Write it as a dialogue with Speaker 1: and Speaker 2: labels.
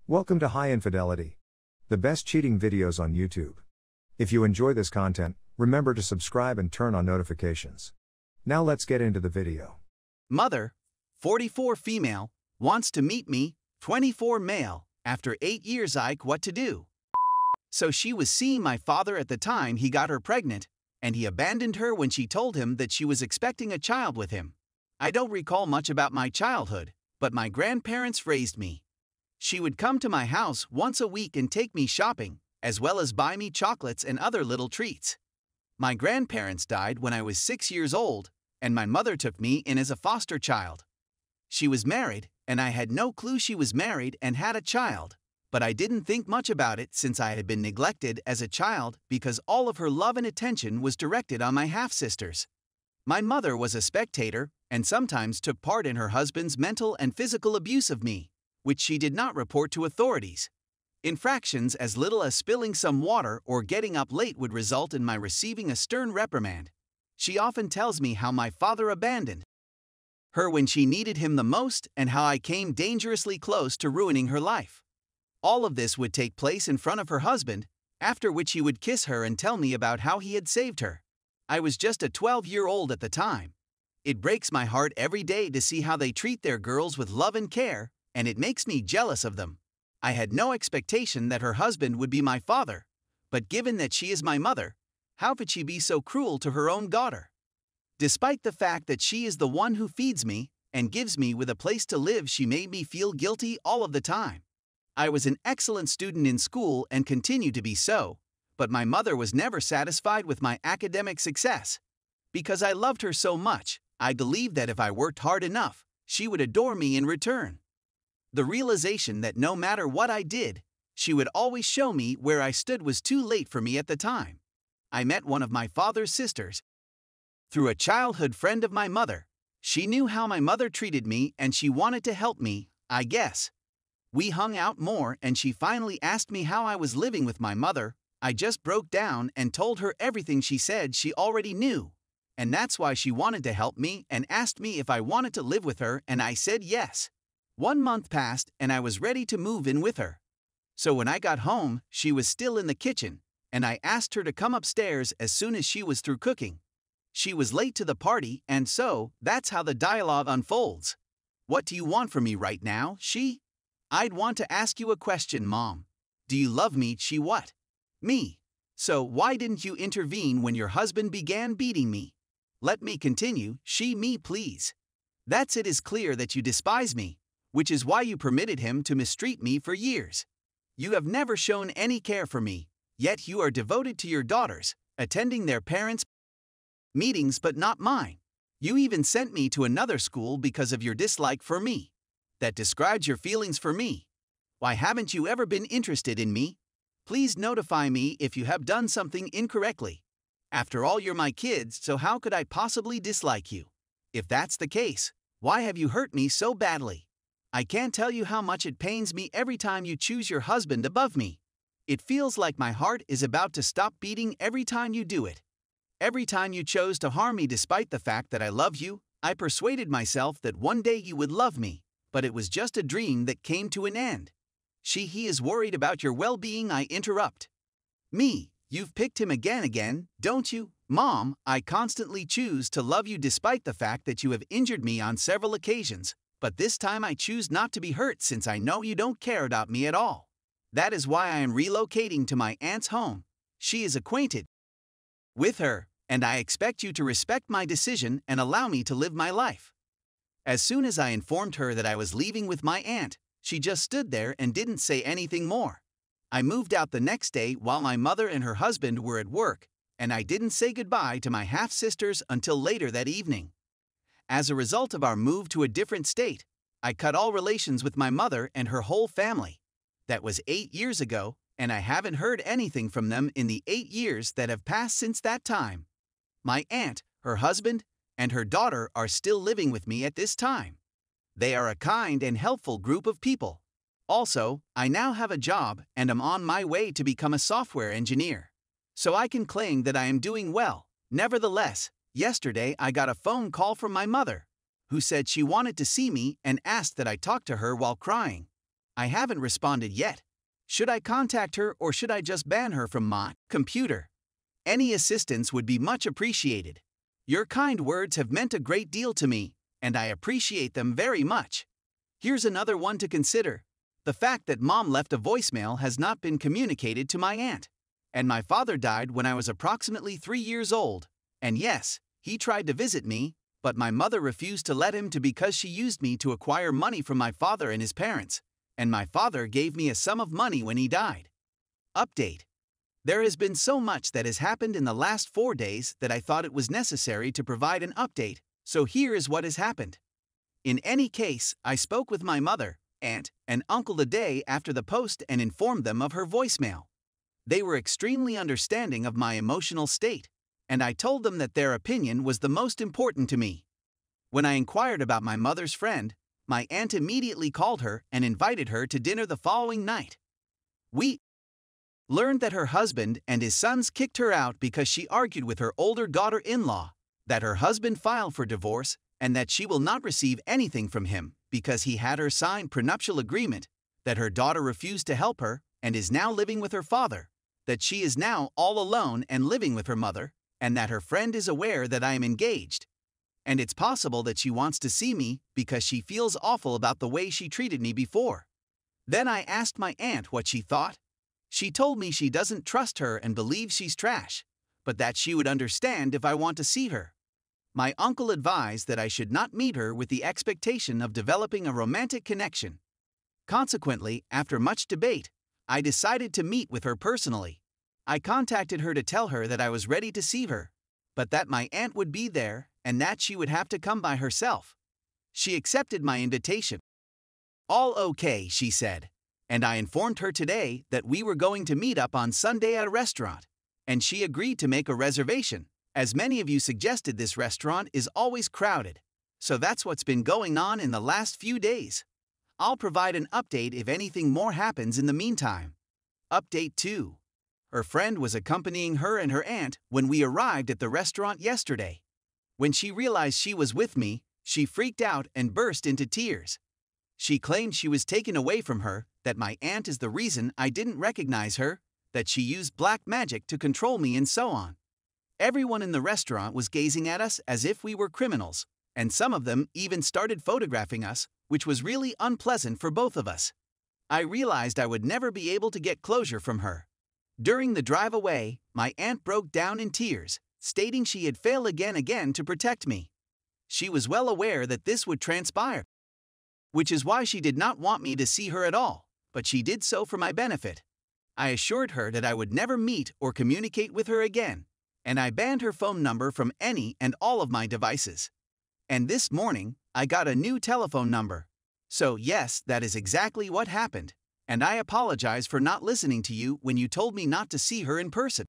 Speaker 1: Welcome to High Infidelity, the best cheating videos on YouTube. If you enjoy this content, remember to subscribe and turn on notifications. Now let's get into the video.
Speaker 2: Mother, 44 female, wants to meet me, 24 male, after 8 years. What to do? So she was seeing my father at the time he got her pregnant, and he abandoned her when she told him that she was expecting a child with him. I don't recall much about my childhood, but my grandparents raised me. She would come to my house once a week and take me shopping, as well as buy me chocolates and other little treats. My grandparents died when I was 6 years old, and my mother took me in as a foster child. She was married, and I had no clue she was married and had a child, but I didn't think much about it since I had been neglected as a child because all of her love and attention was directed on my half-sisters. My mother was a spectator and sometimes took part in her husband's mental and physical abuse of me, which she did not report to authorities. Infractions as little as spilling some water or getting up late would result in my receiving a stern reprimand. She often tells me how my father abandoned her when she needed him the most and how I came dangerously close to ruining her life. All of this would take place in front of her husband, after which he would kiss her and tell me about how he had saved her. I was just a 12-year-old at the time. It breaks my heart every day to see how they treat their girls with love and care, and it makes me jealous of them. I had no expectation that her husband would be my father, but given that she is my mother, how could she be so cruel to her own daughter? Despite the fact that she is the one who feeds me and gives me with a place to live, she made me feel guilty all of the time. I was an excellent student in school and continued to be so, but my mother was never satisfied with my academic success. Because I loved her so much, I believed that if I worked hard enough, she would adore me in return. The realization that no matter what I did, she would always show me where I stood was too late for me at the time. I met one of my father's sisters through a childhood friend of my mother. She knew how my mother treated me and she wanted to help me, I guess. We hung out more and she finally asked me how I was living with my mother. I just broke down and told her everything she said she already knew. And that's why she wanted to help me and asked me if I wanted to live with her, and I said yes. 1 month passed and I was ready to move in with her. So when I got home, she was still in the kitchen, and I asked her to come upstairs as soon as she was through cooking. She was late to the party, and so that's how the dialogue unfolds. "What do you want from me right now?" "I'd want to ask you a question, Mom. Do you love me?" She "What?" "Me. So why didn't you intervene when your husband began beating me?" "Let me continue." "Me please. That's it is clear that you despise me, which is why you permitted him to mistreat me for years. You have never shown any care for me, yet you are devoted to your daughters, attending their parents' meetings but not mine. You even sent me to another school because of your dislike for me. That describes your feelings for me. Why haven't you ever been interested in me? Please notify me if you have done something incorrectly. After all, you're my kids, so how could I possibly dislike you? If that's the case, why have you hurt me so badly? I can't tell you how much it pains me every time you choose your husband above me. It feels like my heart is about to stop beating every time you do it. Every time you chose to harm me despite the fact that I love you, I persuaded myself that one day you would love me, but it was just a dream that came to an end. He is worried about your well-being. I interrupt. Me, you've picked him again, don't you? Mom, I constantly choose to love you despite the fact that you have injured me on several occasions. But this time I choose not to be hurt since I know you don't care about me at all. That is why I am relocating to my aunt's home. She is acquainted with her, and I expect you to respect my decision and allow me to live my life. As soon as I informed her that I was leaving with my aunt, she just stood there and didn't say anything more. I moved out the next day while my mother and her husband were at work, and I didn't say goodbye to my half-sisters until later that evening. As a result of our move to a different state, I cut all relations with my mother and her whole family. That was 8 years ago, and I haven't heard anything from them in the 8 years that have passed since that time. My aunt, her husband, and her daughter are still living with me at this time. They are a kind and helpful group of people. Also, I now have a job and am on my way to become a software engineer. So I can claim that I am doing well. Nevertheless, yesterday I got a phone call from my mother, who said she wanted to see me and asked that I talk to her while crying. I haven't responded yet. Should I contact her or should I just ban her from my computer? Any assistance would be much appreciated. Your kind words have meant a great deal to me, and I appreciate them very much. Here's another one to consider. The fact that mom left a voicemail has not been communicated to my aunt. And my father died when I was approximately 3 years old. And yes, he tried to visit me, but my mother refused to let him because she used me to acquire money from my father and his parents. And my father gave me a sum of money when he died. Update. There has been so much that has happened in the last 4 days that I thought it was necessary to provide an update, so here is what has happened. In any case, I spoke with my mother, aunt, and uncle the day after the post and informed them of her voicemail. They were extremely understanding of my emotional state, and I told them that their opinion was the most important to me. When I inquired about my mother's friend, my aunt immediately called her and invited her to dinner the following night. We learned that her husband and his sons kicked her out because she argued with her older daughter-in-law, that her husband filed for divorce, and that she will not receive anything from him because he had her sign prenuptial agreement, that her daughter refused to help her and is now living with her father, that she is now all alone and living with her mother, and that her friend is aware that I am engaged. And it's possible that she wants to see me because she feels awful about the way she treated me before. Then I asked my aunt what she thought. She told me she doesn't trust her and believes she's trash, but that she would understand if I want to see her. My uncle advised that I should not meet her with the expectation of developing a romantic connection. Consequently, after much debate, I decided to meet with her personally. I contacted her to tell her that I was ready to see her, but that my aunt would be there and that she would have to come by herself. She accepted my invitation. All okay, she said, and I informed her today that we were going to meet up on Sunday at a restaurant, and she agreed to make a reservation. As many of you suggested, this restaurant is always crowded, so that's what's been going on in the last few days. I'll provide an update if anything more happens in the meantime. Update 2. Her friend was accompanying her and her aunt when we arrived at the restaurant yesterday. When she realized she was with me, she freaked out and burst into tears. She claimed she was taken away from her, that my aunt is the reason I didn't recognize her, that she used black magic to control me and so on. Everyone in the restaurant was gazing at us as if we were criminals, and some of them even started photographing us, which was really unpleasant for both of us. I realized I would never be able to get closure from her. During the drive away, my aunt broke down in tears, stating she had failed again to protect me. She was well aware that this would transpire, which is why she did not want me to see her at all, but she did so for my benefit. I assured her that I would never meet or communicate with her again, and I banned her phone number from any and all of my devices. And this morning, I got a new telephone number. So yes, that is exactly what happened, and I apologize for not listening to you when you told me not to see her in person.